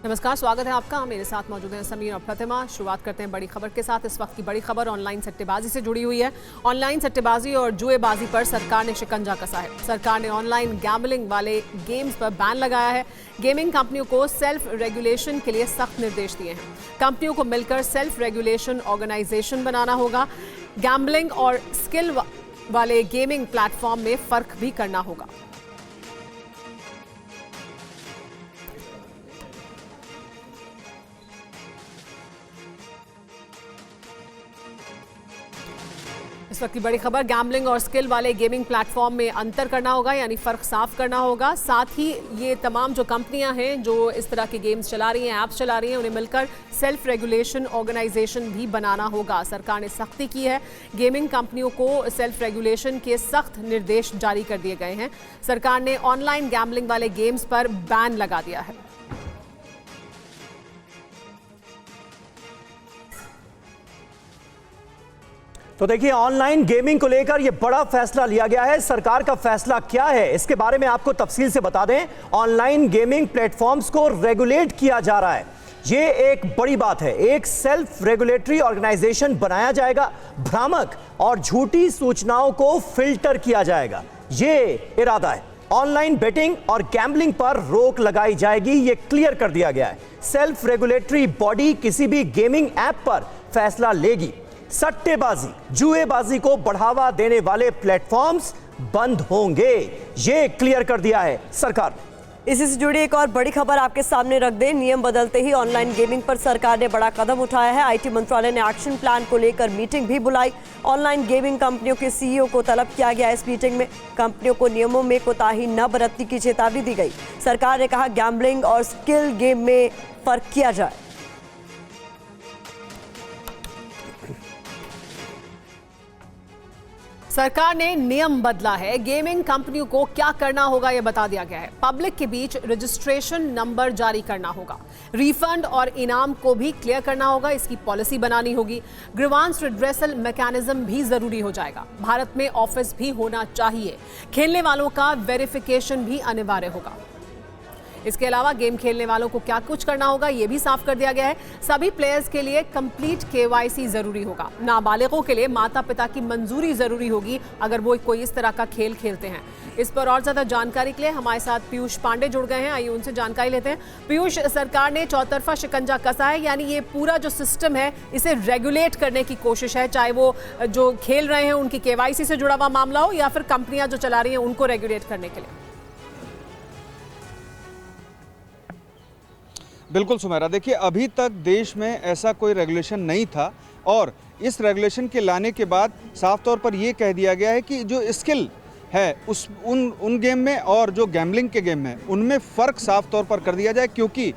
नमस्कार, स्वागत है आपका। मेरे साथ मौजूद हैं समीर और प्रतिमा। शुरुआत करते हैं बड़ी खबर के साथ। इस वक्त की बड़ी खबर ऑनलाइन सट्टेबाजी से जुड़ी हुई है। ऑनलाइन सट्टेबाजी और जुएबाजी पर सरकार ने शिकंजा कसा है। सरकार ने ऑनलाइन गैम्बलिंग वाले गेम्स पर बैन लगाया है। गेमिंग कंपनियों को सेल्फ रेगुलेशन के लिए सख्त निर्देश दिए हैं। कंपनियों को मिलकर सेल्फ रेगुलेशन ऑर्गेनाइजेशन बनाना होगा। गैम्बलिंग और स्किल वाले गेमिंग प्लेटफॉर्म में फर्क भी करना होगा। इस वक्त की बड़ी खबर, गैम्बलिंग और स्किल वाले गेमिंग प्लेटफॉर्म में अंतर करना होगा, यानी फ़र्क साफ करना होगा। साथ ही ये तमाम जो कंपनियां हैं जो इस तरह के गेम्स चला रही हैं, ऐप्स चला रही हैं, उन्हें मिलकर सेल्फ रेगुलेशन ऑर्गेनाइजेशन भी बनाना होगा। सरकार ने सख्ती की है। गेमिंग कंपनियों को सेल्फ रेगुलेशन के सख्त निर्देश जारी कर दिए गए हैं। सरकार ने ऑनलाइन गैम्बलिंग वाले गेम्स पर बैन लगा दिया है। तो देखिए, ऑनलाइन गेमिंग को लेकर यह बड़ा फैसला लिया गया है। सरकार का फैसला क्या है, इसके बारे में आपको तफसील से बता दें। ऑनलाइन गेमिंग प्लेटफॉर्म्स को रेगुलेट किया जा रहा है, ये एक बड़ी बात है। एक सेल्फ रेगुलेटरी ऑर्गेनाइजेशन बनाया जाएगा। भ्रामक और झूठी सूचनाओं को फिल्टर किया जाएगा, ये इरादा है। ऑनलाइन बेटिंग और गैम्बलिंग पर रोक लगाई जाएगी, ये क्लियर कर दिया गया है। सेल्फ रेगुलेटरी बॉडी किसी भी गेमिंग ऐप पर फैसला लेगी। सट्टेबाजी, जुएबाजी को बढ़ावा देने वाले प्लेटफॉर्म्स बंद होंगे, ये क्लियर कर दिया है सरकार। इसी से जुड़ी एक और बड़ी खबर आपके सामने रख दें। नियम बदलते ही ऑनलाइन गेमिंग पर सरकार ने बड़ा कदम उठाया है। आईटी मंत्रालय ने एक्शन प्लान को लेकर मीटिंग भी बुलाई। ऑनलाइन गेमिंग कंपनियों के सीईओ को तलब किया गया। इस मीटिंग में कंपनियों को नियमों में कोताही न बरतने की चेतावनी दी गई। सरकार ने कहा गैम्बलिंग और स्किल गेम में फर्क किया जाए। सरकार ने नियम बदला है। गेमिंग कंपनियों को क्या करना होगा यह बता दिया गया है। पब्लिक के बीच रजिस्ट्रेशन नंबर जारी करना होगा। रिफंड और इनाम को भी क्लियर करना होगा, इसकी पॉलिसी बनानी होगी। ग्रीवांस रिड्रेसल मैकेनिज्म भी जरूरी हो जाएगा। भारत में ऑफिस भी होना चाहिए। खेलने वालों का वेरिफिकेशन भी अनिवार्य होगा। इसके अलावा गेम खेलने वालों को क्या कुछ करना होगा ये भी साफ कर दिया गया है। सभी प्लेयर्स के लिए कंप्लीट केवाईसी जरूरी होगा। नाबालिगों के लिए माता पिता की मंजूरी जरूरी होगी अगर वो कोई इस तरह का खेल खेलते हैं। इस पर और ज्यादा जानकारी के लिए हमारे साथ पीयूष पांडे जुड़ गए हैं। आइए उनसे जानकारी लेते हैं। पीयूष, सरकार ने चौतरफा शिकंजा कसा है, यानी ये पूरा जो सिस्टम है इसे रेगुलेट करने की कोशिश है, चाहे वो जो खेल रहे हैं उनकी केवाईसी से जुड़ा हुआ मामला हो या फिर कंपनियां जो चला रही हैं उनको रेगुलेट करने के लिए। बिल्कुल सुमेरा, देखिए अभी तक देश में ऐसा कोई रेगुलेशन नहीं था और इस रेगुलेशन के लाने के बाद साफ तौर पर यह कह दिया गया है कि जो स्किल है उन गेम में और जो गैम्बलिंग के गेम में उनमें फ़र्क साफ तौर पर कर दिया जाए, क्योंकि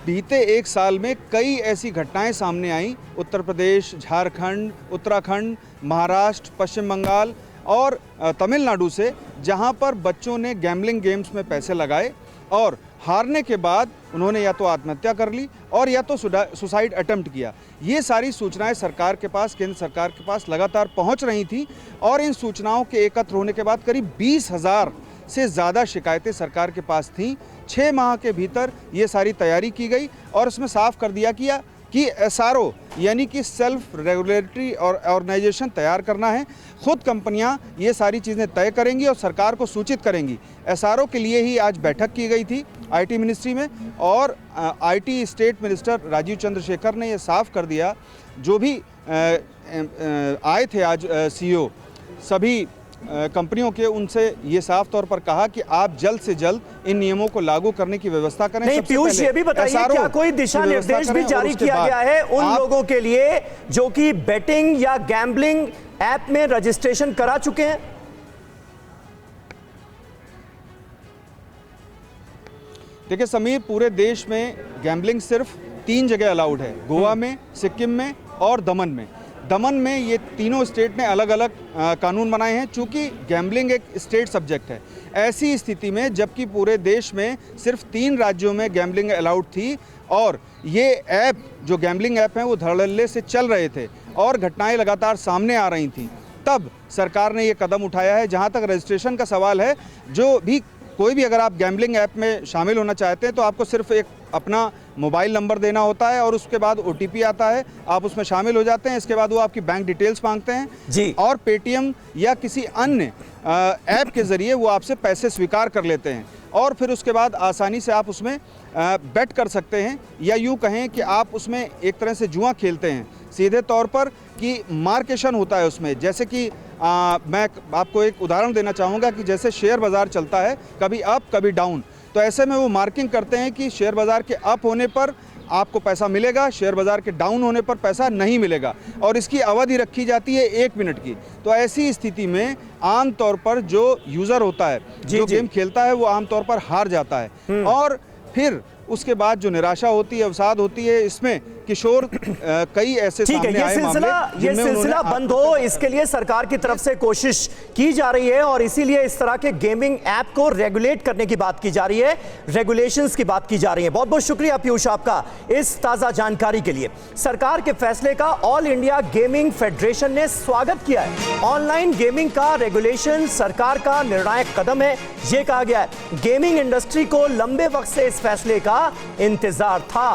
बीते एक साल में कई ऐसी घटनाएं सामने आई। उत्तर प्रदेश, झारखंड, उत्तराखंड, महाराष्ट्र, पश्चिम बंगाल और तमिलनाडु से, जहां पर बच्चों ने गैम्बलिंग गेम्स में पैसे लगाए और हारने के बाद उन्होंने या तो आत्महत्या कर ली और या तो सुसाइड अटेम्प्ट किया। ये सारी सूचनाएं सरकार के पास, केंद्र सरकार के पास लगातार पहुंच रही थी और इन सूचनाओं के एकत्र होने के बाद करीब 20,000 से ज़्यादा शिकायतें सरकार के पास थीं। 6 माह के भीतर ये सारी तैयारी की गई और इसमें साफ कर दिया गया कि एसआरओ यानी कि सेल्फ रेगुलेटरी ऑर्गेनाइजेशन तैयार करना है। खुद कंपनियां ये सारी चीज़ें तय करेंगी और सरकार को सूचित करेंगी। एसआरओ के लिए ही आज बैठक की गई थी आईटी मिनिस्ट्री में और IT state minister Rajeev Chandrasekhar ने ये साफ कर दिया, जो भी आए थे आज सीईओ सभी कंपनियों के, उनसे ये साफ तौर पर कहा कि आप जल्द से जल्द इन नियमों को लागू करने की व्यवस्था करें। नहीं पीयूष, ये भी बताइए क्या कोई दिशा निर्देश भी जारी किया गया है उन लोगों के लिए जो कि बेटिंग या गैम्बलिंग ऐप में रजिस्ट्रेशन करा चुके हैं? देखिए समीर, पूरे देश में गैम्बलिंग सिर्फ 3 जगह अलाउड है, गोवा में, सिक्किम में और दमन में। दमन में ये तीनों स्टेट ने अलग अलग कानून बनाए हैं, चूँकि गैम्बलिंग एक स्टेट सब्जेक्ट है। ऐसी स्थिति में जबकि पूरे देश में सिर्फ 3 राज्यों में गैम्बलिंग अलाउड थी और ये ऐप जो गैम्बलिंग ऐप हैं वो धड़ल्ले से चल रहे थे और घटनाएं लगातार सामने आ रही थी, तब सरकार ने ये कदम उठाया है। जहाँ तक रजिस्ट्रेशन का सवाल है, जो भी कोई भी अगर आप गैम्बलिंग ऐप में शामिल होना चाहते हैं तो आपको सिर्फ एक अपना मोबाइल नंबर देना होता है और उसके बाद OTP आता है, आप उसमें शामिल हो जाते हैं। इसके बाद वो आपकी बैंक डिटेल्स मांगते हैं जी। और पेटीएम या किसी अन्य ऐप के ज़रिए वो आपसे पैसे स्वीकार कर लेते हैं और फिर उसके बाद आसानी से आप उसमें बेट कर सकते हैं, या यूँ कहें कि आप उसमें एक तरह से जुआ खेलते हैं सीधे तौर पर कि मार्केशन होता है उसमें। जैसे कि मैं आपको एक उदाहरण देना चाहूँगा कि जैसे शेयर बाज़ार चलता है कभी अप कभी डाउन, तो ऐसे में वो मार्किंग करते हैं कि शेयर बाज़ार के अप होने पर आपको पैसा मिलेगा, शेयर बाज़ार के डाउन होने पर पैसा नहीं मिलेगा और इसकी अवधि रखी जाती है 1 मिनट की। तो ऐसी स्थिति में आम तौर पर जो यूज़र होता है जो गेम खेलता है वो आम तौर पर हार जाता है और फिर उसके बाद जो निराशा होती है, अवसाद होती है, इसमें किशोर कई ऐसे सामने आए मामले ये सिलसिला बंद हो, इसके लिए सरकार की तरफ से कोशिश की जा रही है और इसीलिए इस तरह के गेमिंग ऐप को रेगुलेट करने की बात की जा रही है, रेगुलेशंस की बात की जा रही है। बहुत बहुत शुक्रिया पीयूष आपका इस ताजा जानकारी के लिए। सरकार के फैसले का ऑल इंडिया गेमिंग फेडरेशन ने स्वागत किया है। ऑनलाइन गेमिंग का रेगुलेशन सरकार का निर्णायक कदम है, यह कहा गया है। गेमिंग इंडस्ट्री को लंबे वक्त से इस फैसले का इंतजार था,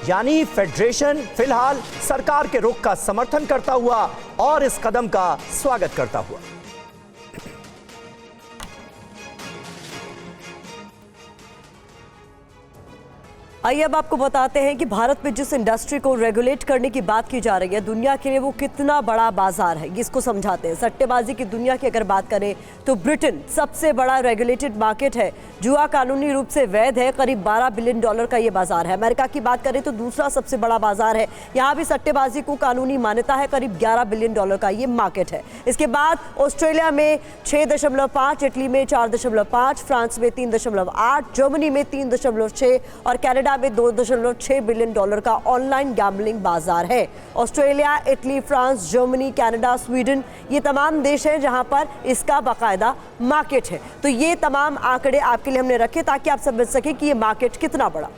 यानी फेडरेशन फिलहाल सरकार के रुख का समर्थन करता हुआ और इस कदम का स्वागत करता हुआ। आइए अब आपको बताते हैं कि भारत में जिस इंडस्ट्री को रेगुलेट करने की बात की जा रही है, दुनिया के लिए वो कितना बड़ा बाजार है, इसको समझाते हैं। सट्टेबाजी की दुनिया की अगर बात करें तो ब्रिटेन सबसे बड़ा रेगुलेटेड मार्केट है। जुआ कानूनी रूप से वैध है, करीब $12 बिलियन का ये बाजार है। अमेरिका की बात करें तो दूसरा सबसे बड़ा बाजार है, यहाँ भी सट्टेबाजी को कानूनी मान्यता है, करीब $11 बिलियन का ये मार्केट है। इसके बाद ऑस्ट्रेलिया में 6.5, इटली में 4.5, फ्रांस में 3.8, जर्मनी में 3.6 और कनाडा में $2.6 बिलियन का ऑनलाइन गैम्बलिंग बाजार है। Australia, Italy, France, Germany, Canada, Sweden, ये तमाम देश हैं जहां पर इसका बाकायदा मार्केट है। तो ये तमाम आंकड़े आपके लिए हमने रखे ताकि आप समझ सकें कि ये मार्केट कितना बड़ा।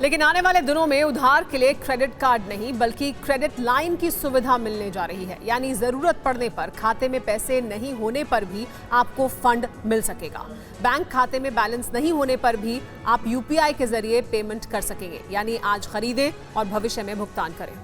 लेकिन आने वाले दिनों में उधार के लिए क्रेडिट कार्ड नहीं बल्कि क्रेडिट लाइन की सुविधा मिलने जा रही है, यानी जरूरत पड़ने पर खाते में पैसे नहीं होने पर भी आपको फंड मिल सकेगा। बैंक खाते में बैलेंस नहीं होने पर भी आप UPI के जरिए पेमेंट कर सकेंगे, यानी आज खरीदें और भविष्य में भुगतान करें।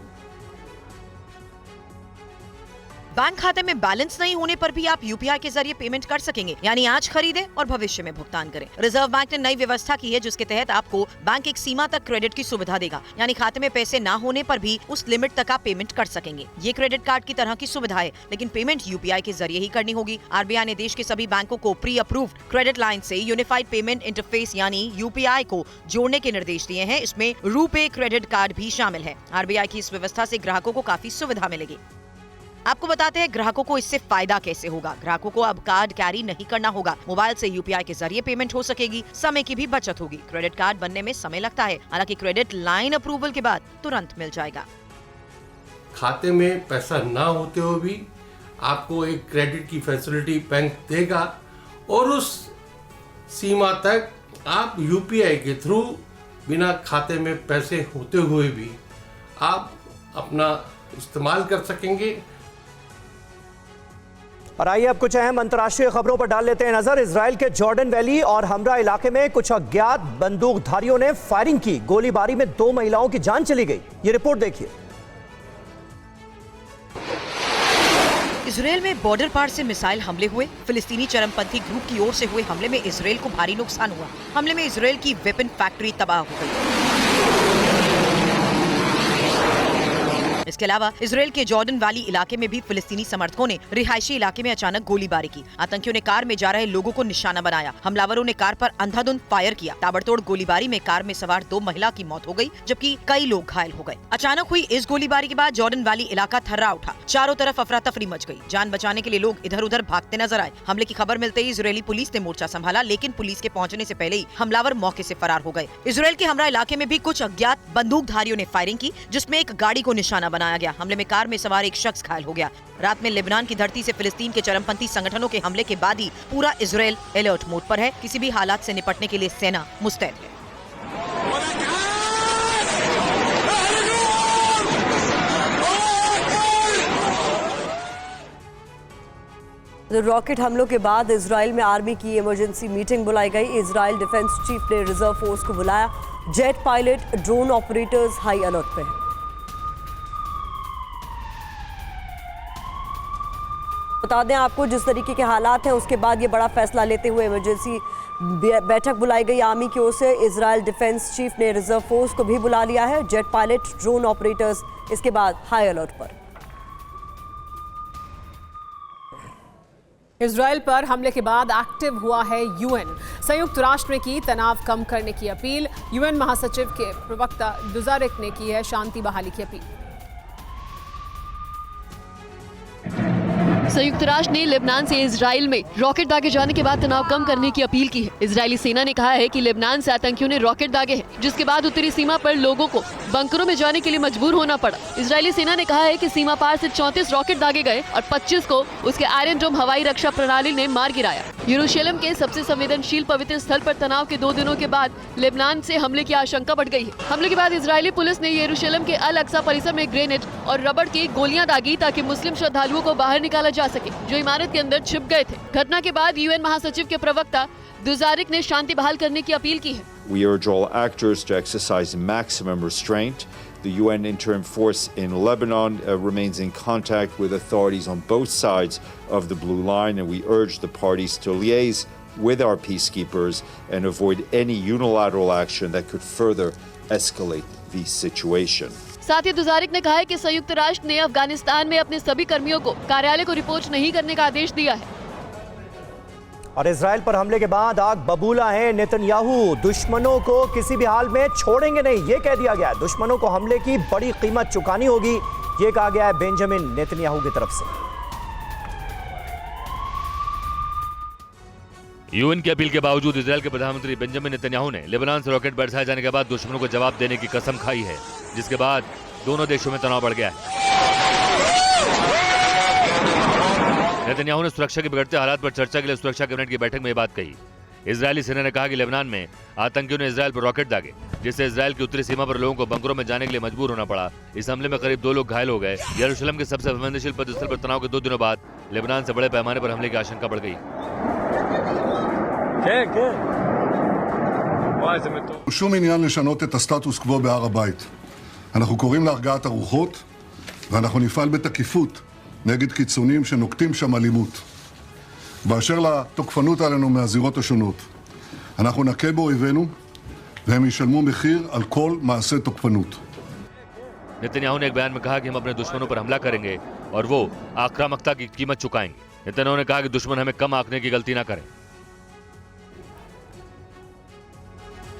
बैंक खाते में बैलेंस नहीं होने पर भी आप UPI के जरिए पेमेंट कर सकेंगे, यानी आज खरीदें और भविष्य में भुगतान करें। रिजर्व बैंक ने नई व्यवस्था की है जिसके तहत आपको बैंक एक सीमा तक क्रेडिट की सुविधा देगा, यानी खाते में पैसे ना होने पर भी उस लिमिट तक आप पेमेंट कर सकेंगे। ये क्रेडिट कार्ड की तरह की सुविधा है, लेकिन पेमेंट UPI के जरिए ही करनी होगी। RBI ने देश के सभी बैंकों को प्री अप्रूव्ड क्रेडिट लाइन से यूनिफाइड पेमेंट इंटरफेस यानी UPI को जोड़ने के निर्देश दिए हैं। इसमें रूपे क्रेडिट कार्ड भी शामिल है। RBI की इस व्यवस्था से ग्राहकों को काफी सुविधा मिलेगी। आपको बताते हैं ग्राहकों को इससे फायदा कैसे होगा। ग्राहकों को अब कार्ड कैरी नहीं करना होगा, मोबाइल से UPI के जरिए पेमेंट हो सकेगी, समय की भी बचत होगी। क्रेडिट कार्ड बनने में समय लगता है, हालांकि क्रेडिट लाइन अप्रूवल के बाद तुरंत मिल जाएगा। खाते में पैसा ना होते हुए भी आपको एक क्रेडिट की फैसिलिटी बैंक देगा और उस सीमा तक आप UPI के थ्रू बिना खाते में पैसे होते हुए भी आप अपना इस्तेमाल कर सकेंगे। और आइए अब कुछ अहम अंतर्राष्ट्रीय खबरों पर डाल लेते हैं नजर। इजराइल के जॉर्डन वैली और हमरा इलाके में कुछ अज्ञात बंदूकधारियों ने फायरिंग की। गोलीबारी में 2 महिलाओं की जान चली गई। ये रिपोर्ट देखिए। इजराइल में बॉर्डर पार से मिसाइल हमले हुए। फिलिस्तीनी चरमपंथी ग्रुप की ओर से हुए हमले में इजराइल को भारी नुकसान हुआ। हमले में इजराइल की वेपन फैक्ट्री तबाह हो गई। इसके अलावा इजराइल के जॉर्डन वैली इलाके में भी फिलिस्तीनी समर्थकों ने रिहायशी इलाके में अचानक गोलीबारी की। आतंकियों ने कार में जा रहे लोगों को निशाना बनाया। हमलावरों ने कार पर अंधाधुंध फायर किया। ताबड़तोड़ गोलीबारी में कार में सवार 2 महिला की मौत हो गई, जबकि कई लोग घायल हो गए। अचानक हुई इस गोलीबारी के बाद जॉर्डन वैली इलाका थर्रा उठा। चारों तरफ अफरा तफरी मच गई। जान बचाने के लिए लोग इधर उधर भागते नजर आए। हमले की खबर मिलते ही इजरायली पुलिस ने मोर्चा संभाला, लेकिन पुलिस के पहुंचने से पहले ही हमलावर मौके से फरार हो गए। इजराइल के हमरा इलाके में भी कुछ अज्ञात बंदूकधारियों ने फायरिंग की, जिसमें एक गाड़ी को निशाना बनाया गया। हमले में कार में सवार एक शख्स घायल हो गया। रात में लेबनान की धरती से फिलिस्तीन के चरमपंथी संगठनों के हमले के बाद ही पूरा इजराइल अलर्ट मोड पर है। किसी भी हालात से निपटने के लिए सेना मुस्तैद है। तो रॉकेट हमलों के बाद इजराइल में आर्मी की इमरजेंसी मीटिंग बुलाई गई। इजराइल डिफेंस चीफ ने रिजर्व फोर्स को बुलाया। Jet pilot, drone operators high alert पे हैं। बता दें आपको, जिस तरीके के हालात हैं उसके बाद ये बड़ा फैसला लेते हुए इमरजेंसी बैठक बुलाई गई आर्मी की ओर से। इजराइल डिफेंस चीफ ने रिजर्व फोर्स को भी बुला लिया है। जेट पायलट, ड्रोन ऑपरेटर्स इसके बाद हाई अलर्ट पर। इजराइल पर हमले के बाद एक्टिव हुआ है यूएन। संयुक्त राष्ट्र ने की तनाव कम करने की अपील। यूएन महासचिव के प्रवक्ता दुजारिक ने की है शांति बहाली की अपील। संयुक्त राष्ट्र ने लेबनान से इजराइल में रॉकेट दागे जाने के बाद तनाव कम करने की अपील की है। इजरायली सेना ने कहा है कि लेबनान से आतंकियों ने रॉकेट दागे हैं, जिसके बाद उत्तरी सीमा पर लोगों को बंकरों में जाने के लिए मजबूर होना पड़ा। इजरायली सेना ने कहा है कि सीमा पार से 34 रॉकेट दागे गए और 25 को उसके आयरन डोम हवाई रक्षा प्रणाली ने मार गिराया। यरूशलेम के सबसे संवेदनशील पवित्र स्थल पर तनाव के 2 दिनों के बाद लेबनान से हमले की आशंका बढ़ गई है। हमले के बाद इजरायली पुलिस ने यरूशलेम के अल अक्सा परिसर में ग्रेनेड और रबड़ की गोलियां दागी ताकि मुस्लिम श्रद्धालुओं को बाहर निकाला जा सके, जो इमारत के अंदर छिप गए थे। घटना के बाद यूएन महासचिव के प्रवक्ता दुजारिक ने शांति बहाल करने की अपील की है। We urge all actors to exercise maximum restraint. The UN interim force in Lebanon remains in contact with authorities on both sides of the blue line, and we urge the parties to liaise with our peacekeepers and avoid any unilateral action that could further escalate the situation. साथ ही Dujarric ने कहा है कि संयुक्त राष्ट्र ने अफगानिस्तान में अपने सभी कर्मियों को कार्यालय को रिपोर्ट नहीं करने का आदेश दिया है। और इजराइल पर हमले के बाद आग बबूला है नेतन्याहू। दुश्मनों को किसी भी हाल में छोड़ेंगे नहीं, ये कह दिया गया है। दुश्मनों को हमले की बड़ी कीमत चुकानी होगी, ये कहा गया है बेंजामिन नेतन्याहू की तरफ से। यूएन की अपील के बावजूद इजराइल के प्रधानमंत्री बेंजामिन नेतन्याहू ने लेबनान से रॉकेट बरसाए जाने के बाद दुश्मनों को जवाब देने की कसम खाई है, जिसके बाद दोनों देशों में तनाव बढ़ गया है। नेतन्याहू ने सुरक्षा के बिगड़ते हालात पर चर्चा के लिए सुरक्षा कैबिनेट की बैठक में ये बात कही। इजरायली सेना ने कहा कि लेबनान में आतंकियों ने इजराइल पर रॉकेट दागे, जिससे इजराइल की उत्तरी सीमा पर लोगों को बंकरों में जाने के लिए मजबूर होना पड़ा। इस हमले में करीब 2 लोग घायल हो गए। यरूशलेम के सबसे संवेदनशील पदस्थल पर तनाव के 2 दिनों बाद लेबनान से बड़े पैमाने पर हमले की आशंका बढ़ गई। שום עניין לשנות את הסטטוס קוו בהר הבית. אנחנו קוראים להרגעת הרוחות, ואנחנו נפעל בתקיפות נגד קיצונים שנוקטים שם אלימות. באשר לתוקפנות עלינו מהזירות השונות, אנחנו נכה באויבינו, והם ישלמו מחיר על כל מעשה תוקפנות. नेतन्याहू ने एक बयान में कहा कि हम अपने दुश्मनों पर हमला करेंगे और वो आक्रामकता की कीमत चुकाएंगे। नेतन्याहू ने कहा कि दुश्मन हमें कम आंकने की गलती ना करें।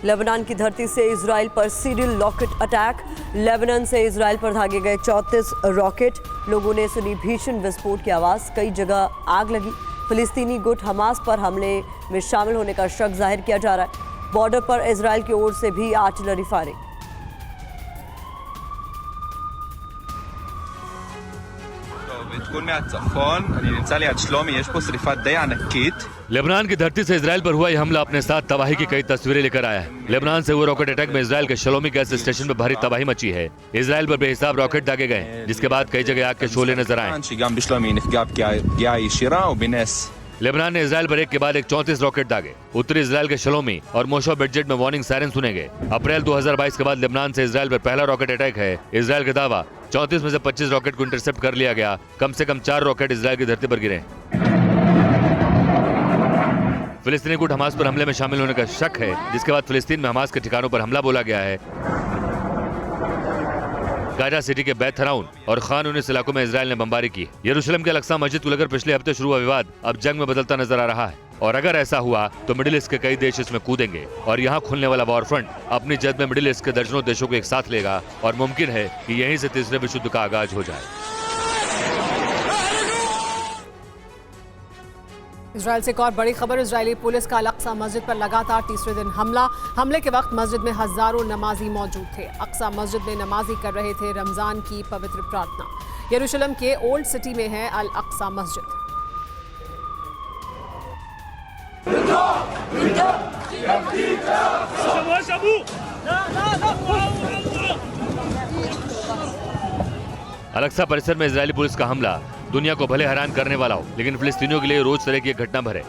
लेबनान की धरती से इजराइल पर सीरियल रॉकेट अटैक। लेबनान से इजराइल पर दागे गए 34 रॉकेट। लोगों ने सुनी भीषण विस्फोट की आवाज, कई जगह आग लगी। फिलिस्तीनी गुट हमास पर हमले में शामिल होने का शक जाहिर किया जा रहा है। बॉर्डर पर इजराइल की ओर से भी आर्टिलरी फायरिंग। עדכון מהצפון, אני נמצא ליד שלומי, יש פה שריפה די ענקית. लेबनान की धरती से इजराइल पर हुआ यह हमला अपने साथ तबाही की कई तस्वीरें लेकर आया है। लेबनान से हुए रॉकेट अटैक में इजराइल के शलोमी गैस स्टेशन पर भारी तबाही मची है। इजराइल पर बेहिसाब रॉकेट दागे गए, जिसके बाद कई जगह आग के शोले नजर आए। שגם בשלומי נפגע פגיעה ישירה ובנס लेबनान ने इजराइल पर एक के बाद एक 34 रॉकेट दागे। उत्तरी इजराइल के शलोमी और मोशा बेडजेट में वार्निंग सायरन सुने गए। अप्रैल 2022 के बाद लेबनान से इजराइल पर पहला रॉकेट अटैक है। इजराइल का दावा 34 में से 25 रॉकेट को इंटरसेप्ट कर लिया गया। कम से कम 4 रॉकेट इजराइल की धरती पर गिरे। फिलिस्तीनी गुट हमास पर हमले में शामिल होने का शक है, जिसके बाद फिलिस्तीन में हमास के ठिकानों पर हमला बोला गया है। गाजा सिटी के बैत हराउन और खान यूनिस इलाकों में इजराइल ने बमबारी की। यरूशलेम के अल-अक्सा मस्जिद को लेकर पिछले हफ्ते शुरू हुआ विवाद अब जंग में बदलता नजर आ रहा है, और अगर ऐसा हुआ तो मिडिल ईस्ट के कई देश इसमें कूदेंगे और यहाँ खुलने वाला वॉर फ्रंट अपनी जद में मिडिल ईस्ट के दर्जनों देशों को एक साथ लेगा और मुमकिन है कि यहीं से तीसरे विश्व युद्ध का आगाज हो जाए। इजराइल से एक और बड़ी खबर। इजरायली पुलिस का अल-अक्सा मस्जिद पर लगातार तीसरे दिन हमला। हमले के वक्त मस्जिद में हजारों नमाजी मौजूद थे। अक्सा मस्जिद में नमाजी कर रहे थे रमजान की पवित्र प्रार्थना। यरूशलेम के ओल्ड सिटी में है अल-अक्सा मस्जिद। अल-अक्सा परिसर में इजरायली पुलिस का हमला दुनिया को भले हैरान करने वाला हो, लेकिन फिलिस्तीनियों के लिए रोज तरह की एक घटना भर है।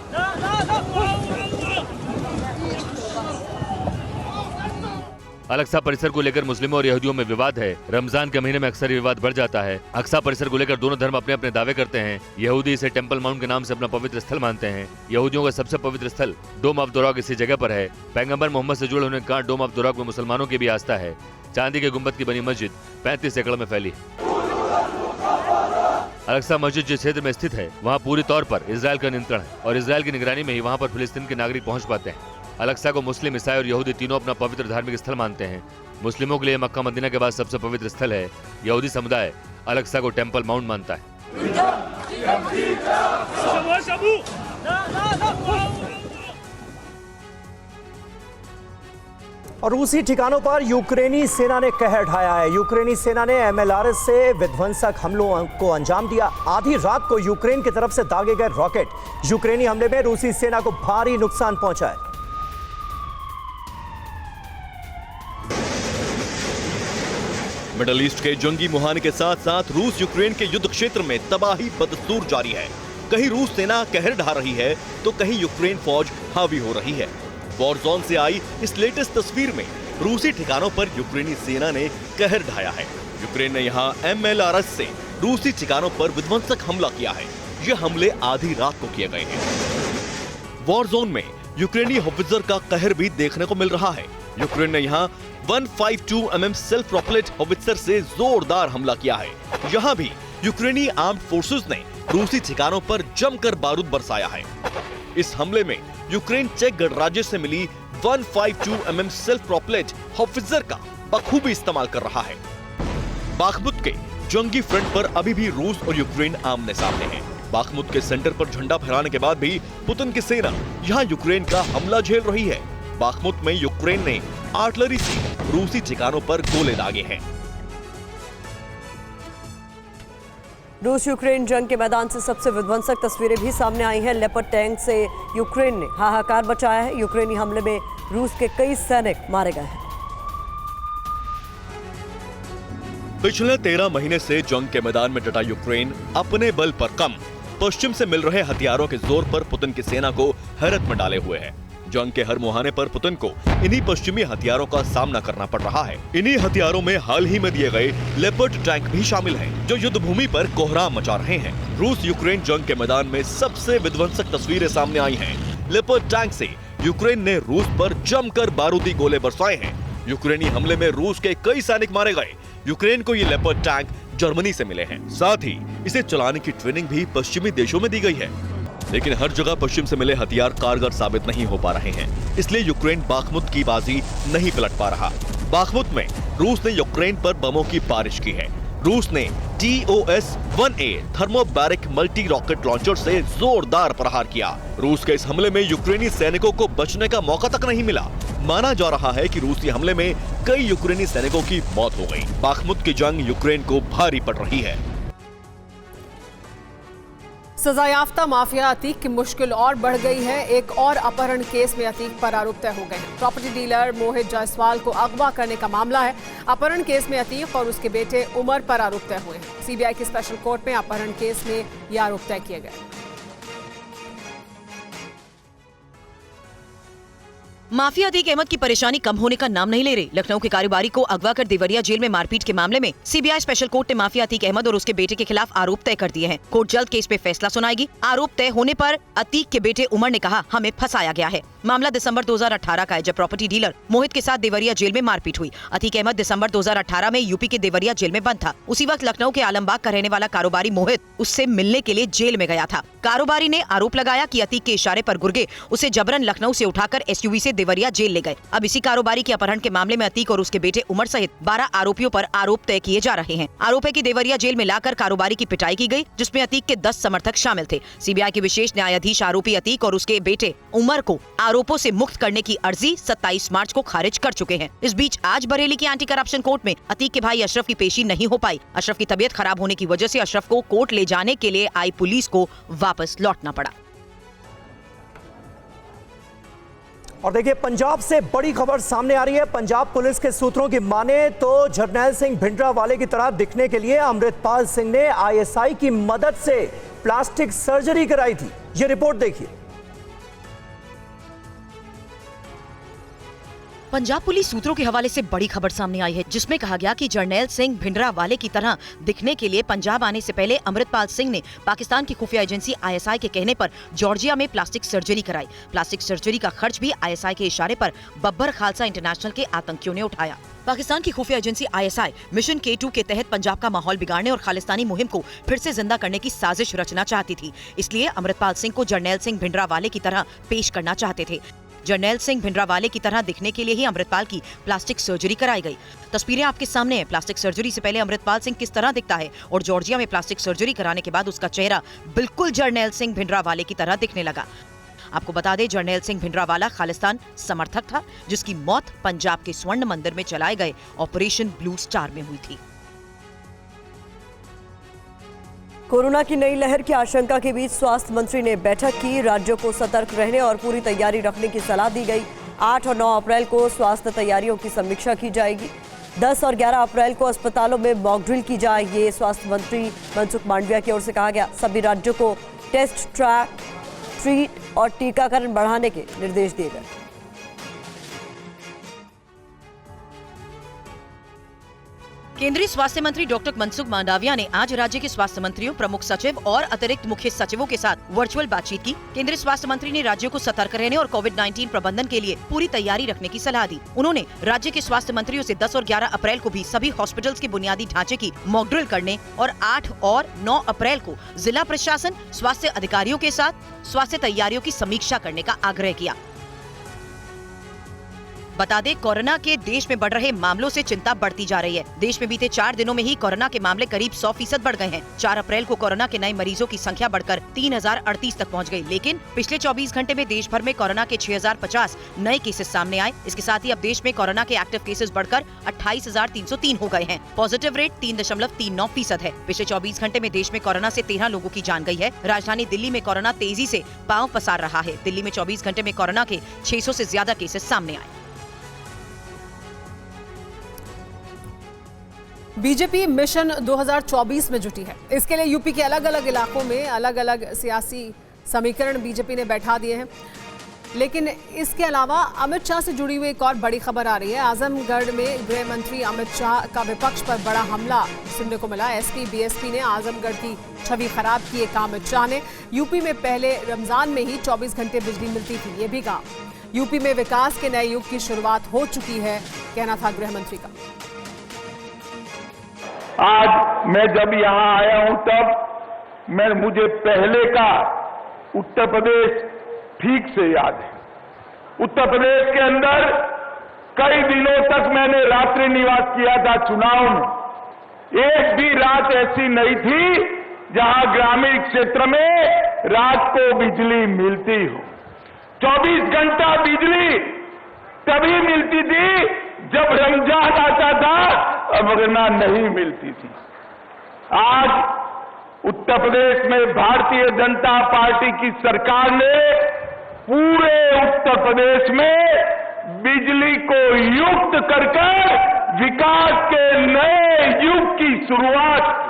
अल-अक्सा परिसर को लेकर मुस्लिमों और यहूदियों में विवाद है। रमजान के महीने में अक्सर ये विवाद बढ़ जाता है। अक्सा परिसर को लेकर दोनों धर्म अपने अपने दावे करते हैं। यहूदी इसे टेम्पल माउंट के नाम से अपना पवित्र स्थल मानते हैं। यहूदियों का सबसे पवित्र स्थल डोम ऑफ द रॉक इसी जगह पर है। पैगंबर मोहम्मद से जुड़े होने के कारण डोम ऑफ द रॉक में मुसलमानों की भी आस्था है। चांदी के गुंबद की बनी मस्जिद 35 एकड़ में फैली है। अल-अक्सा मस्जिद जिस क्षेत्र में स्थित है, वहाँ पूरी तौर पर इजराइल का नियंत्रण है और इजराइल की निगरानी में ही वहाँ पर फिलिस्तीन के नागरिक पहुँच पाते हैं। अल-अक्सा को मुस्लिम, ईसाई और यहूदी तीनों अपना पवित्र धार्मिक स्थल मानते हैं। मुस्लिमों के लिए मक्का मदीना के बाद सबसे पवित्र स्थल है। यहूदी समुदाय अल-अक्सा को टेम्पल माउंट मानता है। और रूसी ठिकानों पर यूक्रेनी सेना ने कहर ढाया है। यूक्रेनी सेना ने MLRS से विध्वंसक हमलों को अंजाम दिया। आधी रात को यूक्रेन की तरफ से दागे गए रॉकेट यूक्रेनी हमले में रूसी सेना को भारी नुकसान पहुंचा है। मिडल ईस्ट के जंगी मुहाने के साथ साथ रूस यूक्रेन के युद्ध क्षेत्र में तबाही बदस्तूर जारी है। कहीं रूस सेना कहर ढा रही है तो कहीं यूक्रेन फौज हावी हो रही है। वॉर जोन से आई इस लेटेस्ट तस्वीर में रूसी ठिकानों पर यूक्रेनी सेना ने कहर ढाया है। यूक्रेन ने यहाँ MLRS से रूसी ठिकानों पर विध्वंसक हमला किया है। ये हमले आधी रात को किए गए हैं। वॉर जोन में यूक्रेनी होवित्जर का कहर भी देखने को मिल रहा है। यूक्रेन ने यहाँ 152 mm सेल्फ प्रोपेल्ड होवित्जर से जोरदार हमला किया है। यहाँ भी यूक्रेनी आर्म्ड फोर्सेस ने रूसी ठिकानों पर जमकर बारूद बरसाया है। इस हमले में यूक्रेन चेक गणराज्य से मिली 152 mm सेल्फ प्रोपेल्ड होवित्जर का बखूबी इस्तेमाल कर रहा है। बाखमुत के जंगी फ्रंट पर अभी भी रूस और यूक्रेन आमने सामने हैं। बाखमुत के सेंटर पर झंडा फहराने के बाद भी पुतिन की सेना यहाँ यूक्रेन का हमला झेल रही है। बाखमुत में यूक्रेन ने आर्टिलरी से रूसी ठिकानों पर गोले दागे हैं। रूस यूक्रेन जंग के मैदान से सबसे विध्वंसक तस्वीरें भी सामने आई हैं। लेपर्ड टैंक से यूक्रेन ने हाहाकार मचाया है। यूक्रेनी हमले में रूस के कई सैनिक मारे गए हैं। पिछले 13 महीने से जंग के मैदान में डटा यूक्रेन अपने बल पर कम पश्चिम से मिल रहे हथियारों के जोर पर पुतिन की सेना को हैरत में डाले हुए है। जंग के हर मुहाने पर पुतिन को इन्हीं पश्चिमी हथियारों का सामना करना पड़ रहा है। इन्हीं हथियारों में हाल ही में दिए गए लेपर्ड टैंक भी शामिल हैं, जो युद्ध भूमि पर कोहराम मचा रहे हैं। रूस यूक्रेन जंग के मैदान में सबसे विध्वंसक तस्वीरें सामने आई हैं। लेपर्ड टैंक से यूक्रेन ने रूस पर जमकर बारूदी गोले बरसाए हैं। यूक्रेनी हमले में रूस के कई सैनिक मारे गए। यूक्रेन को ये लेपर्ड टैंक जर्मनी से मिले हैं। साथ ही इसे चलाने की ट्रेनिंग भी पश्चिमी देशों में दी गई है। लेकिन हर जगह पश्चिम से मिले हथियार कारगर साबित नहीं हो पा रहे हैं, इसलिए यूक्रेन बाखमुत की बाजी नहीं पलट पा रहा। बाखमुत में रूस ने यूक्रेन पर बमों की बारिश की है। रूस ने TOS-1A thermobaric multi rocket launcher से जोरदार प्रहार किया। रूस के इस हमले में यूक्रेनी सैनिकों को बचने का मौका तक नहीं मिला। माना जा रहा है कि रूसी हमले में कई यूक्रेनी सैनिकों की मौत हो गई। बाखमुत की जंग यूक्रेन को भारी पड़ रही है। सजायाफ्ता माफिया अतीक की मुश्किल और बढ़ गई है। एक और अपहरण केस में अतीक पर आरोप तय हो गए हैं। प्रॉपर्टी डीलर मोहित जायसवाल को अगवा करने का मामला है। अपहरण केस में अतीक और उसके बेटे उमर पर आरोप तय हुए हैं। सीबीआई की स्पेशल कोर्ट में अपहरण केस में ये आरोप तय किए गए। माफिया अतीक अहमद की परेशानी कम होने का नाम नहीं ले रही। लखनऊ के कारोबारी को अगवा कर देवरिया जेल में मारपीट के मामले में सीबीआई स्पेशल कोर्ट ने माफिया अतीक अहमद और उसके बेटे के खिलाफ आरोप तय कर दिए हैं। कोर्ट जल्द केस पे फैसला सुनाएगी। आरोप तय होने पर अतीक के बेटे उमर ने कहा, हमें फंसाया गया है। मामला दिसंबर 2018 का है, जब प्रॉपर्टी डीलर मोहित के साथ देवरिया जेल में मारपीट हुई। अतीक अहमद दिसंबर 2018 में यूपी के देवरिया जेल में बंद था। उसी वक्त लखनऊ के आलमबाग का रहने वाला कारोबारी मोहित उससे मिलने के लिए जेल में गया था। कारोबारी ने आरोप लगाया कि अतीक के इशारे पर गुर्गे उसे जबरन लखनऊ से उठाकर SUV से देवरिया जेल ले गए। अब इसी कारोबारी के अपहरण के मामले में अतीक और उसके बेटे उमर सहित 12 आरोपियों पर आरोप तय किए जा रहे हैं। आरोप है कि देवरिया जेल में लाकर कारोबारी की पिटाई की गई, जिसमें अतीक के 10 समर्थक शामिल थे। सीबीआई के विशेष न्यायाधीश आरोपी अतीक और उसके बेटे उमर को आरोपों से मुक्त करने की अर्जी 27 मार्च को खारिज कर चुके हैं। इस बीच आज बरेली की एंटी करप्शन कोर्ट में अतीक के भाई अशरफ की पेशी नहीं हो पाई। अशरफ की तबीयत खराब होने की वजह से अशरफ को कोर्ट ले जाने के लिए आई पुलिस को वापस लौटना पड़ा। और देखिए पंजाब से बड़ी खबर सामने आ रही है। पंजाब पुलिस के सूत्रों की माने तो जरनैल सिंह भिंडरावाले की तरह दिखने के लिए अमृतपाल सिंह ने आईएसआई की मदद से प्लास्टिक सर्जरी कराई थी। ये रिपोर्ट देखिए। पंजाब पुलिस सूत्रों के हवाले से बड़ी खबर सामने आई है, जिसमें कहा गया कि जरनैल सिंह भिंडरावाले की तरह दिखने के लिए पंजाब आने से पहले अमृतपाल सिंह ने पाकिस्तान की खुफिया एजेंसी आईएसआई के कहने पर जॉर्जिया में प्लास्टिक सर्जरी कराई। प्लास्टिक सर्जरी का खर्च भी आईएसआई के इशारे पर बब्बर खालसा इंटरनेशनल के आतंकियों ने उठाया। पाकिस्तान की खुफिया एजेंसी आईएसआई मिशन K2 के तहत पंजाब का माहौल बिगाड़ने और खालिस्तानी मुहिम को फिर से जिंदा करने की साजिश रचना चाहती थी। इसलिए अमृतपाल सिंह को जरनैल सिंह भिंडरावाले की तरह पेश करना चाहते थे। जरनैल सिंह भिंडरावाले की तरह दिखने के लिए ही अमृतपाल की प्लास्टिक सर्जरी कराई गई। तस्वीरें आपके सामने हैं। प्लास्टिक सर्जरी से पहले अमृतपाल सिंह किस तरह दिखता है और जॉर्जिया में प्लास्टिक सर्जरी कराने के बाद उसका चेहरा बिल्कुल जरनैल सिंह भिंडरावाले की तरह दिखने लगा। आपको बता दें, जरनैल सिंह भिंडरावाला खालिस्तान समर्थक था, जिसकी मौत पंजाब के स्वर्ण मंदिर में चलाए गए ऑपरेशन ब्लू स्टार में हुई थी। कोरोना की नई लहर की आशंका के बीच स्वास्थ्य मंत्री ने बैठक की। राज्यों को सतर्क रहने और पूरी तैयारी रखने की सलाह दी गई। 8 और 9 अप्रैल को स्वास्थ्य तैयारियों की समीक्षा की जाएगी। 10 और 11 अप्रैल को अस्पतालों में मॉक ड्रिल की जाएगी। ये स्वास्थ्य मंत्री मनसुख मांडविया की ओर से कहा गया। सभी राज्यों को टेस्ट, ट्रैक, ट्रीट और टीकाकरण बढ़ाने के निर्देश दिए गए। केंद्रीय स्वास्थ्य मंत्री डॉक्टर मनसुख मांडविया ने आज राज्य के स्वास्थ्य मंत्रियों, प्रमुख सचिव और अतिरिक्त मुख्य सचिवों के साथ वर्चुअल बातचीत की। केंद्रीय स्वास्थ्य मंत्री ने राज्यों को सतर्क रहने और कोविड-19 प्रबंधन के लिए पूरी तैयारी रखने की सलाह दी। उन्होंने राज्य के स्वास्थ्य मंत्रियों से 10 और 11 अप्रैल को भी सभी हॉस्पिटल्स के बुनियादी ढांचे की मॉक ड्रिल करने और 8 और 9 अप्रैल को जिला प्रशासन, स्वास्थ्य अधिकारियों के साथ स्वास्थ्य तैयारियों की समीक्षा करने का आग्रह किया। बता दें, कोरोना के देश में बढ़ रहे मामलों से चिंता बढ़ती जा रही है। देश में बीते 4 दिनों में ही कोरोना के मामले करीब 100% बढ़ गए हैं। 4 अप्रैल को कोरोना के नए मरीजों की संख्या बढ़कर 3038 तक पहुंच गई। लेकिन पिछले 24 घंटे में देश भर में कोरोना के 6050 नए केसेस सामने आए। इसके साथ ही अब देश में कोरोना के एक्टिव केसेस बढ़कर 28,303 हो गए हैं। पॉजिटिव रेट 3.39% है। पिछले 24 घंटे में देश में कोरोना से 13 लोगों की जान गई है। राजधानी दिल्ली में कोरोना तेजी से पांव पसार रहा है। दिल्ली में 24 घंटे में कोरोना के 600 से ज्यादा केसेस सामने आए। बीजेपी मिशन 2024 में जुटी है। इसके लिए यूपी के अलग अलग इलाकों में अलग अलग सियासी समीकरण बीजेपी ने बैठा दिए हैं। लेकिन इसके अलावा अमित शाह से जुड़ी हुई एक और बड़ी खबर आ रही है। आजमगढ़ में गृह मंत्री अमित शाह का विपक्ष पर बड़ा हमला सुनने को मिला। एसपी बीएसपी ने आजमगढ़ की छवि खराब की है कहा अमित शाह ने। यूपी में पहले रमजान में ही 24 घंटे बिजली मिलती थी, ये भी कहा। यूपी में विकास के नए युग की शुरुआत हो चुकी है, कहना था गृह मंत्री का। आज मैं जब यहाँ आया हूं तब मुझे पहले का उत्तर प्रदेश ठीक से याद है। उत्तर प्रदेश के अंदर कई दिनों तक मैंने रात्रि निवास किया था चुनाव में। एक भी रात ऐसी नहीं थी जहां ग्रामीण क्षेत्र में रात को बिजली मिलती हो। 24 घंटा बिजली तभी मिलती थी जब रमजान आता था, अब वरना नहीं मिलती थी। आज उत्तर प्रदेश में भारतीय जनता पार्टी की सरकार ने पूरे उत्तर प्रदेश में बिजली को युक्त कर विकास के नए युग की शुरुआत।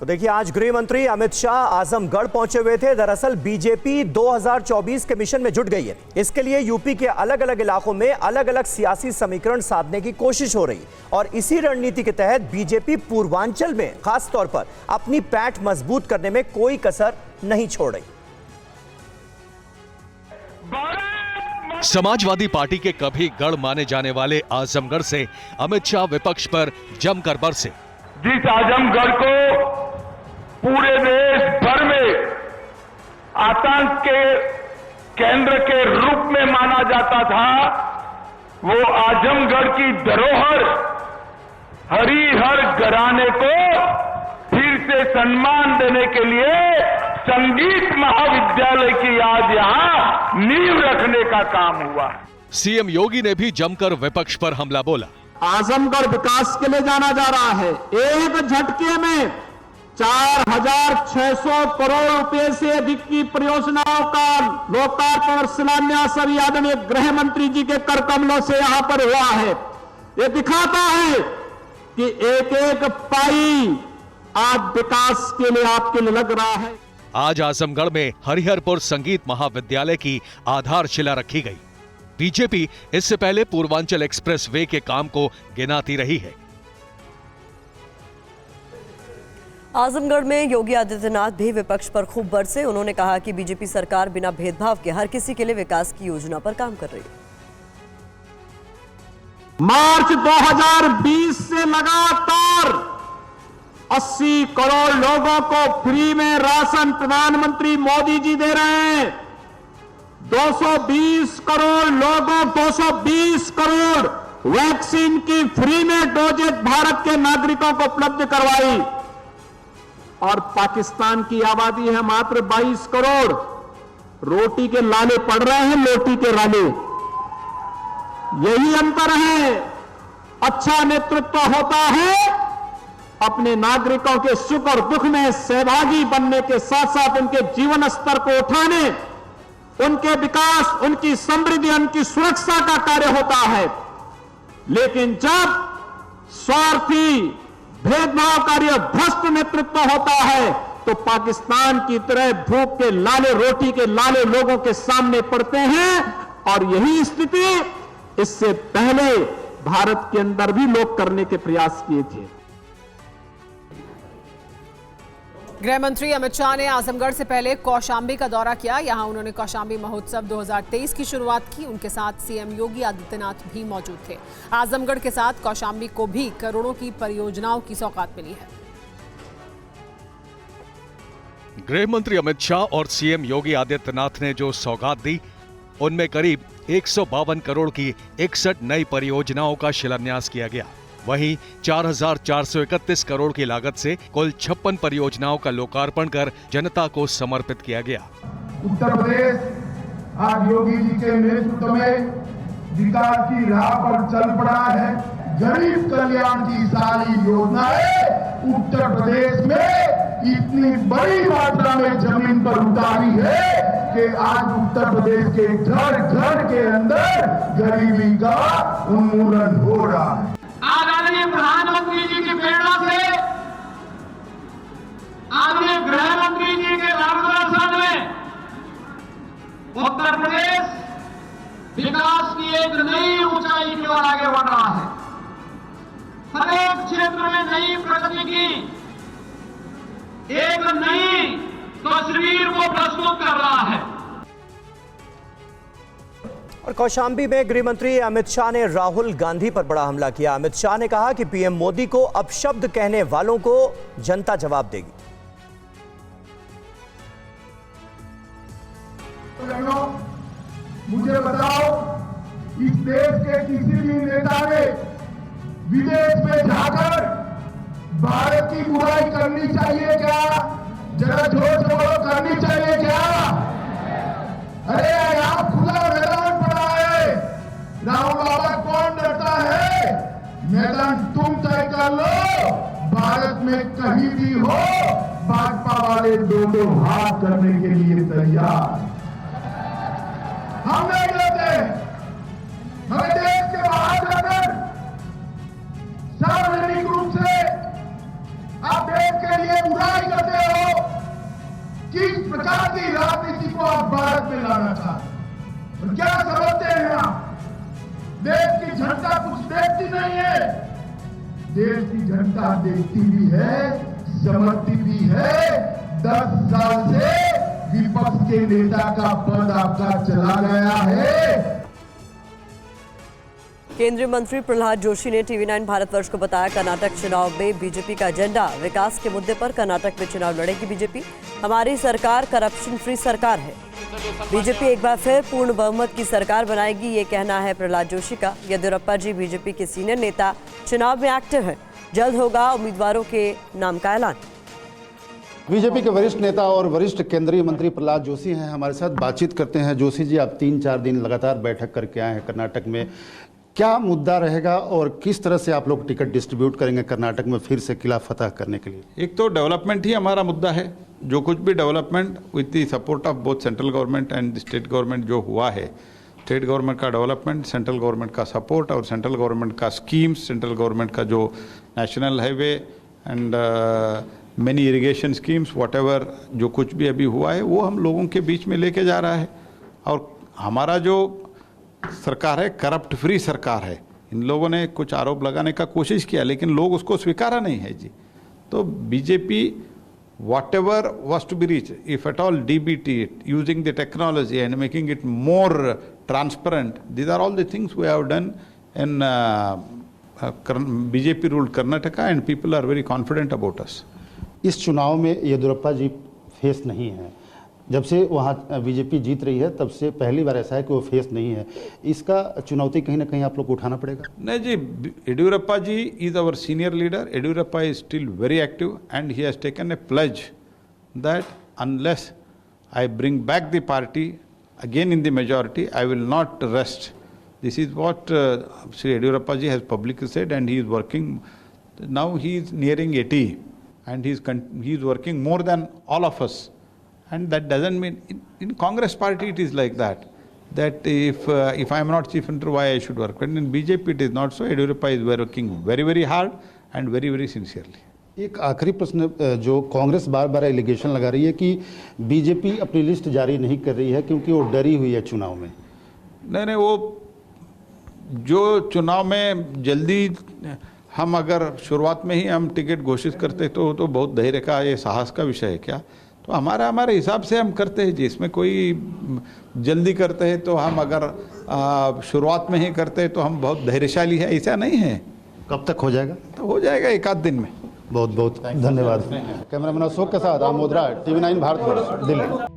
तो देखिए, आज गृह मंत्री अमित शाह आजमगढ़ पहुंचे हुए थे। दरअसल बीजेपी 2024 के मिशन में जुट गई है। इसके लिए यूपी के अलग अलग इलाकों में अलग अलग सियासी समीकरण साधने की कोशिश हो रही और इसी रणनीति के तहत बीजेपी पूर्वांचल में खास तौर पर अपनी पैठ मजबूत करने में कोई कसर नहीं छोड़ रही। समाजवादी पार्टी के कभी गढ़ माने जाने वाले आजमगढ़ से अमित शाह विपक्ष पर जमकर बरसे। जिस आजमगढ़ को पूरे देश भर में आतंक के केंद्र के रूप में माना जाता था, वो आजमगढ़ की धरोहर हरिहर घराने को फिर से सम्मान देने के लिए संगीत महाविद्यालय की आज यहां नींव रखने का काम हुआ। सीएम योगी ने भी जमकर विपक्ष पर हमला बोला। आजमगढ़ विकास के लिए जाना जा रहा है। एक झटके में 4,600 करोड़ रुपए से अधिक की परियोजनाओं का लोकार्पण और शिलान्यास अभी आदरणीय गृह मंत्री जी के कर कमलों से यहां पर हुआ है। ये दिखाता है कि एक एक पाई आज विकास के लिए आपके लिए लग रहा है। आज आजमगढ़ में हरिहरपुर संगीत महाविद्यालय की आधारशिला रखी गई। बीजेपी इससे पहले पूर्वांचल एक्सप्रेस वे के काम को गिनाती रही है। आजमगढ़ में योगी आदित्यनाथ भी विपक्ष पर खूब बरसे। उन्होंने कहा कि बीजेपी सरकार बिना भेदभाव के हर किसी के लिए विकास की योजना पर काम कर रही है। मार्च 2020 से लगातार 80 करोड़ लोगों को फ्री में राशन प्रधानमंत्री मोदी जी दे रहे हैं। 220 करोड़ वैक्सीन की फ्री में डोजेज भारत के नागरिकों को उपलब्ध करवाई। और पाकिस्तान की आबादी है मात्र 22 करोड़। रोटी के लाले पड़ रहे हैं, लोटी के लाले। यही अंतर है। अच्छा नेतृत्व होता है अपने नागरिकों के सुख और दुख में सहभागी बनने के साथ साथ उनके जीवन स्तर को उठाने, उनके विकास, उनकी समृद्धि, उनकी सुरक्षा का कार्य होता है। लेकिन जब स्वार्थी, भेदभावकारी और भ्रष्ट नेतृत्व होता है तो पाकिस्तान की तरह भूख के लाले, रोटी के लाले लोगों के सामने पड़ते हैं। और यही स्थिति इससे पहले भारत के अंदर भी लोग करने के प्रयास किए थे। गृह मंत्री अमित शाह ने आजमगढ़ से पहले कौशाम्बी का दौरा किया। यहां उन्होंने कौशाम्बी महोत्सव 2023 की शुरुआत की। उनके साथ सीएम योगी आदित्यनाथ भी मौजूद थे। आजमगढ़ के साथ कौशाम्बी को भी करोड़ों की परियोजनाओं की सौगात मिली है। गृह मंत्री अमित शाह और सीएम योगी आदित्यनाथ ने जो सौगात दी, उनमें करीब 152 करोड़ की 61 नई परियोजनाओं का शिलान्यास किया गया। वहीं 4,431 करोड़ की लागत से कुल 56 परियोजनाओं का लोकार्पण कर जनता को समर्पित किया गया। उत्तर प्रदेश आज योगी जी के नेतृत्व में विकास की राह पर चल पड़ा है। गरीब कल्याण की सारी योजनाएं उत्तर प्रदेश में इतनी बड़ी मात्रा में जमीन पर उतारी है कि आज उत्तर प्रदेश के घर घर के अंदर गरीबी का उन्मूलन हो रहा है। आदरणीय प्रधानमंत्री जी की प्रेरणा से, आदरणीय गृह मंत्री जी के मार्गदर्शन में उत्तर प्रदेश विकास की एक नई ऊंचाई की ओर आगे बढ़ रहा है। हर एक क्षेत्र में नई प्रगति की एक नई तस्वीर को प्रस्तुत कर रहा है। और कौशाम्बी में गृह मंत्री अमित शाह ने राहुल गांधी पर बड़ा हमला किया। अमित शाह ने कहा कि पीएम मोदी को अपशब्द कहने वालों को जनता जवाब देगी। मुझे बताओ, इस देश के किसी भी नेता ने विदेश में जाकर भारत की बुराई करनी चाहिए क्या? जरा जोर से बोलो, करनी चाहिए क्या? अरे आप खुला मैदान पड़ा है। राहुल बाबा कौन डरता है? मैदान तुम तय कर लो। भारत में कहीं भी हो, भाजपा वाले दोनों हाथ करने के लिए तैयार। हम नहीं डरते। हमें देश के बाहर जाकर सार्वजनिक रूप से आप देश के लिए बुराई करते हो। किस प्रकार की राजनीति को आप भारत में लाना चाहते हैं? और क्या समझते हैं आप? देश की जनता कुछ देखती नहीं है। देश की जनता देखती भी है, समझती भी है। 10 साल से विपक्ष के नेता का पद आपका चला गया है। केंद्रीय मंत्री प्रहलाद जोशी ने टीवी9 भारतवर्ष को बताया, कर्नाटक चुनाव में बीजेपी का एजेंडा विकास के मुद्दे पर कर्नाटक में चुनाव लड़ेगी बीजेपी। हमारी सरकार करप्शन फ्री सरकार है। बीजेपी एक बार फिर पूर्ण बहुमत की सरकार बनाएगी, ये कहना है प्रहलाद जोशी का। येदियुरप्पा जी बीजेपी के सीनियर नेता चुनाव में एक्टिव हैं। जल्द होगा उम्मीदवारों के नाम का ऐलान। बीजेपी के वरिष्ठ नेता और वरिष्ठ केंद्रीय मंत्री प्रहलाद जोशी हैं, हमारे साथ बातचीत करते हैं। जोशी जी, आप 3-4 दिन लगातार बैठक करके आए हैं कर्नाटक में। क्या मुद्दा रहेगा और किस तरह से आप लोग टिकट डिस्ट्रीब्यूट करेंगे कर्नाटक में फिर से किला फतह करने के लिए? एक तो डेवलपमेंट ही हमारा मुद्दा है। जो कुछ भी development with the support of both central government and the state government जो हुआ है, स्टेट गवर्नमेंट का डेवलपमेंट, सेंट्रल गवर्नमेंट का सपोर्ट और सेंट्रल गवर्नमेंट का स्कीम्स, सेंट्रल गवर्नमेंट का जो national highway and many irrigation schemes, whatever जो कुछ भी अभी हुआ है वो हम लोगों के बीच में लेके जा रहा है। और हमारा जो सरकार है करप्ट फ्री सरकार है। इन लोगों ने कुछ आरोप लगाने का कोशिश किया लेकिन लोग उसको स्वीकारा नहीं है जी। तो BJP whatever was to be reached, if at all DBT it, using the technology and making it more transparent, these are all the things we have done in BJP ruled Karnataka and people are very confident about us. इस चुनाव में येदियुरप्पा जी face नहीं है। जब से वहाँ BJP जीत रही है तब से पहली बार ऐसा है कि वो फेस नहीं है। इसका चुनौती कहीं ना कहीं आप लोग को उठाना पड़ेगा। नहीं जी, Yediyurappa ji is our senior leader. Yediyurappa is still very active and he has taken a pledge that unless I bring back the party again in the majority I will not rest. This is what Shri Yediyurappa ji has publicly said and he is working now. He is nearing 80 and he is working more than all of us. And that doesn't mean in Congress party it is like that if I am not chief minister, why I should work? But in BJP it is not so. Yediyurappa is working very very hard and very very sincerely. एक आखिरी प्रश्न, जो कांग्रेस बार बार allegation लगा रही है कि BJP अपनी list जारी नहीं कर रही है क्योंकि वो डरी हुई है चुनाव में। नहीं, वो जो चुनाव में जल्दी हम अगर शुरुआत में ही हम टिकट घोषित करते तो बहुत धैर्य का, ये साहस का विषय है क्या? तो हमारे हिसाब से हम करते हैं जी। इसमें कोई जल्दी करते हैं तो हम अगर शुरुआत में ही करते हैं तो हम बहुत धैर्यशाली है, ऐसा नहीं है। कब तक हो जाएगा? तो हो जाएगा एक आध दिन में। बहुत बहुत धन्यवाद। कैमरामैन अशोक के साथ आमोद राय, TV9 भारत, दिल्ली।